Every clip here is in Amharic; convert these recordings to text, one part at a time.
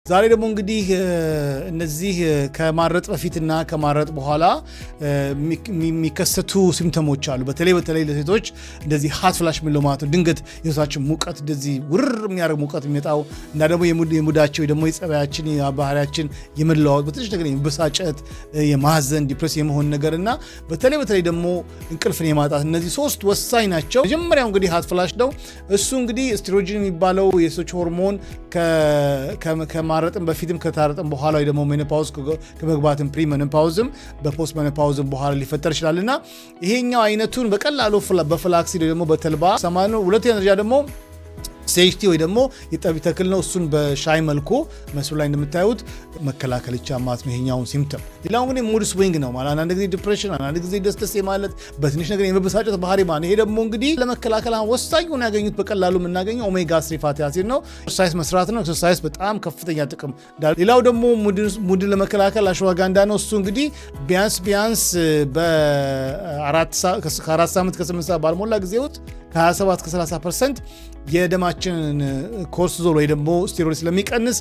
ዛሬ ደግሞ እንግዲህ እነዚህ ከማረጥ በፊትና ከማረጥ በኋላ የሚከሰቱ ሲምፕተሞች አሉ። በተለይ ለሴቶች እንደዚህ ሃት ፍላሽ ምንለው ማለት ነው። ድንገት የሴቶችን ሙቀት እንደዚህ ውርር የሚያደርግ ሙቀት የሚመጣው እና ደግሞ የሙዳቸው ደግሞ የጸባያችን የባህሪያችን የመለዋወጥ በትንሽ ነገር የመበሳጨት የማዘን ዲፕሬስ የመሆን ነገር እና በተለይ ደግሞ እንቅልፍን የማጣት እነዚህ ሶስት ወሳኝ ናቸው። መጀመሪያው እንግዲህ ሃት ፍላሽ ነው። እሱ እንግዲህ ኤስትሮጅን የሚባለው የሴቶች ሆርሞን ከማረጥም በፊትም ከታረጥም በኋላ ወይ ደግሞ ሜኖፓውዝ ከመግባትም ፕሪ ሜኖፓውዝም በፖስት ሜኖፓውዝም በኋላ ሊፈጠር ይችላልና ይሄኛው አይነቱን በቀላሉ በፍላክሲድ ወይ ደግሞ በተልባ ሰማኑ። ሁለተኛ ደረጃ ደግሞ ሴጅቲ ወይ ደግሞ የጠቢ ተክል ነው። እሱን በሻይ መልኩ መስሉ ላይ እንደምታዩት መከላከል ይቻላል ነው ይሄኛውን ሲምፕተም። ሌላው ግን ሙድ ስዊንግ ነው ማለት አንድ ጊዜ ዲፕሬሽን፣ አንድ ጊዜ ደስ ማለት በትንሽ ነገር የመበሳጨት ባህሪ ማለት። ይሄ ደግሞ እንግዲህ ለመከላከል ወሳኝ ሆነ ያገኙት በቀላሉ የምናገኘው ኦሜጋ 3 ፋቲ አሲድ ነው። ኤክሰርሳይዝ መስራት ነው። ኤክሰርሳይዝ በጣም ከፍተኛ ጥቅም። ሌላው ደግሞ ሙድን ለመከላከል አሽዋጋንዳ ነው። እሱ እንግዲህ ቢያንስ ከ4 ሳምንት ከ8 ሰዓት ባልሞላ ጊዜ ውስጥ ከ27 እስከ 30% የደማችንን ኮርቲዞል ወይ ደግሞ ስቴሮይድ ስለሚቀንስ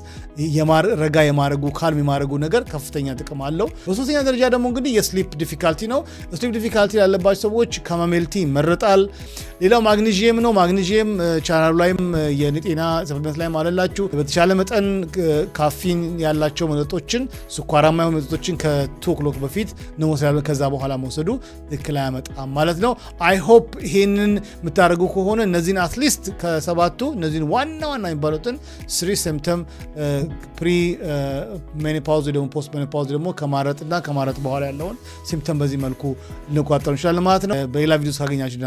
ረጋ የማረጉ ካልም የማረጉ ነገር ከፍተኛ ጥቅም አለው። በሶስተኛ ደረጃ ደግሞ እንግዲህ የስሊፕ ዲፊካልቲ ነው። ስሊፕ ዲፊካልቲ ያለባቸው ሰዎች ካማሜልቲ ይመረጣል። ሌላው ማግኒዥየም ነው። ማግኒዥየም ቻናሉ ላይም የጤና ሰፕሊመንት ላይ አለላችሁ። በተቻለ መጠን ካፊን ያላቸው መጠጦችን፣ ስኳራማ የሆኑ መጠጦችን ከ2 በፊት ነው መውሰድ፣ ከዛ በኋላ መውሰዱ ትክክል አያመጣም ማለት ነው። አይ ሆፕ ይሄንን የምታደርጉ ከሆነ እነዚህን አትሊስት ከሰባቱ እነዚህን ዋና የሚባሉትን 3 ሲምፕተም ፕሪ ሜኖፓውዝ ደግሞ ፖስት ሜኖፓውዝ ደግሞ ከማረጥና ከማረጥ በኋላ ያለውን ሲምፕተም በዚህ መልኩ ልንቆጣጠር እንችላለን ማለት ነው። በሌላ ቪዲዮ ሳገኛችሁ